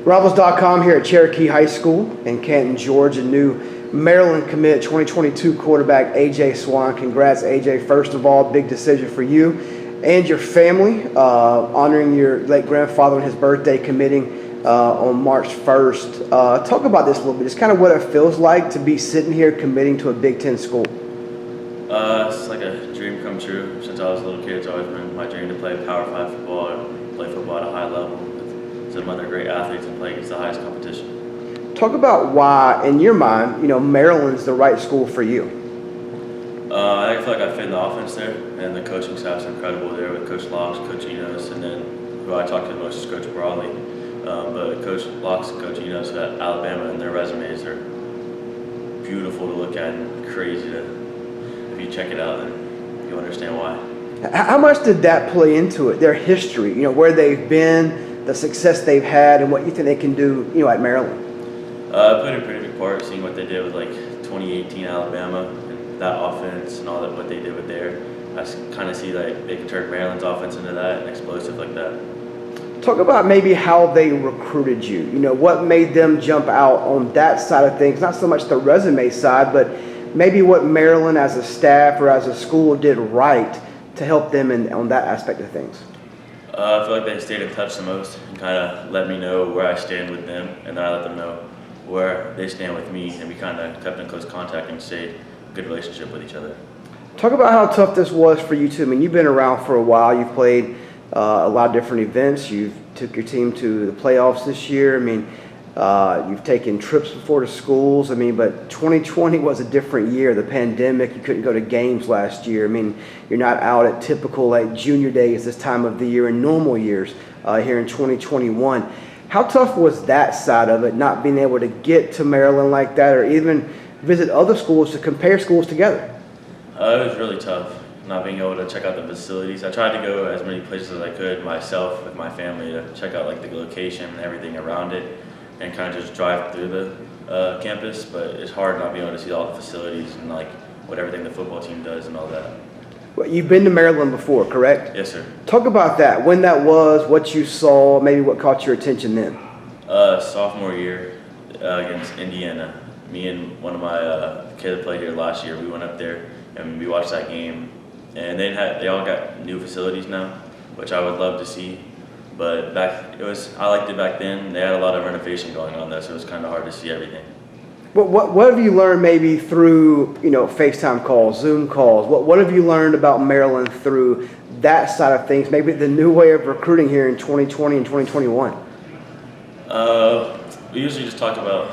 Rivals.com here at Cherokee High School in Canton, Georgia. New Maryland commit 2022 quarterback AJ Swann. Congrats, AJ. First of all, big decision for you and your family, honoring your late grandfather on his birthday, committing on March 1st. Talk about this a little bit. It's kind of what it feels like to be sitting here committing to a Big Ten school. It's like a dream come true. Since I was a little kid, it's always been my dream to play Power 5 football and play football at a high level with some other great athletes and play against the highest competition. Talk about why, in your mind, Maryland's the right school for you. I feel like I fit in the offense there, and the coaching staff's incredible there with Coach Locks, Coach Enos, and then who I talk to the most is Coach Brawley. But Coach Locks and Coach Enos at Alabama, and their resumes are beautiful to look at and crazy to. If you check it out, then you'll understand why. How much did that play into it? Their history, where they've been, the success they've had, and what you think they can do, at Maryland. It played a pretty big part, seeing what they did with 2018 Alabama and that offense and all that what they did with there. I kind of see they could turn Maryland's offense into that and explosive like that. Talk about maybe how they recruited you. What made them jump out on that side of things? Not so much the resume side, but maybe what Maryland as a staff or as a school did right to help them on that aspect of things. I feel like they stayed in touch the most and kind of let me know where I stand with them, and then I let them know where they stand with me, and we kind of kept in close contact and stayed a good relationship with each other. Talk about how tough this was for you too. I mean, you've been around for a while. You've played a lot of different events. You've took your team to the playoffs this year. I mean, you've taken trips before to schools. But 2020 was a different year. The pandemic, you couldn't go to games last year. You're not out at typical junior days this time of the year in normal years here in 2021. How tough was that side of it, not being able to get to Maryland like that or even visit other schools to compare schools together? It was really tough, not being able to check out the facilities. I tried to go as many places as I could myself with my family to check out the location and everything around it, and kind of just drive through the campus, but it's hard not being able to see all the facilities and what everything the football team does and all that. Well, you've been to Maryland before, correct? Yes, sir. Talk about that, when that was, what you saw, maybe what caught your attention then. Sophomore year against Indiana. Me and one of my kids that played here last year, we went up there and we watched that game, and they all got new facilities now, which I would love to see. But I liked it back then. They had a lot of renovation going on there, so it was kind of hard to see everything. What have you learned maybe through FaceTime calls, Zoom calls? What have you learned about Maryland through that side of things? Maybe the new way of recruiting here in 2020 and 2021. We usually just talk about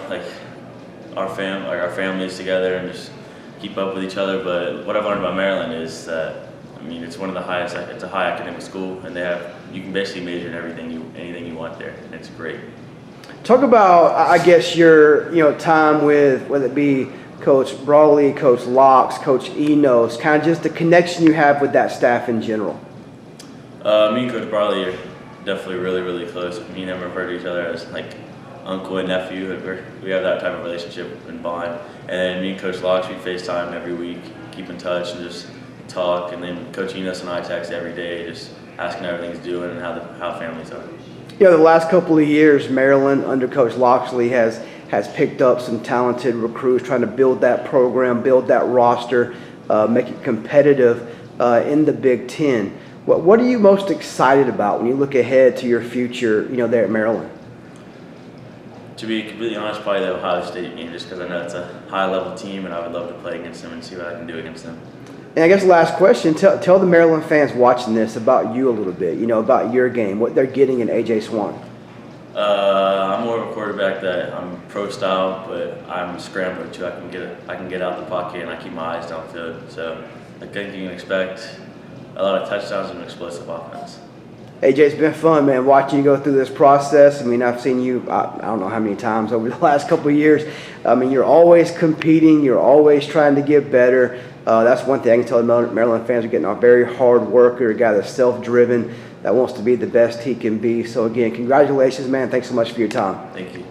our families together and just keep up with each other. But what I've learned about Maryland is that it's one of the highest. It's a high academic school, and you can basically major in anything you want there, and it's great. Talk about, I guess, your time with, whether it be Coach Brawley, Coach Locks, Coach Enos, kind of just the connection you have with that staff in general. Me and Coach Brawley are definitely really, really close. Me and him refer to each other as uncle and nephew. We have that type of relationship and bond. And then me and Coach Locks, we FaceTime every week, keep in touch, and just talk. And then Coach Enos and I text every day, just asking how everything's doing and how families are. The last couple of years, Maryland under Coach Loxley has picked up some talented recruits, trying to build that program, build that roster, make it competitive in the Big Ten. What are you most excited about when you look ahead to your future, there at Maryland? To be completely honest, probably the Ohio State game, just because I know it's a high-level team, and I would love to play against them and see what I can do against them. And I guess last question, tell the Maryland fans watching this about you a little bit, about your game, what they're getting in AJ Swann. I'm more of a quarterback that I'm pro style, but I'm a scrambler too. I can get out the pocket and I keep my eyes downfield. So I think you can expect a lot of touchdowns and an explosive offense. AJ, it's been fun, man, watching you go through this process. I've seen you, I don't know how many times over the last couple of years. You're always competing. You're always trying to get better. That's one thing I can tell the Maryland fans are getting a very hard worker, a guy that's self-driven, that wants to be the best he can be. So, again, congratulations, man. Thanks so much for your time. Thank you.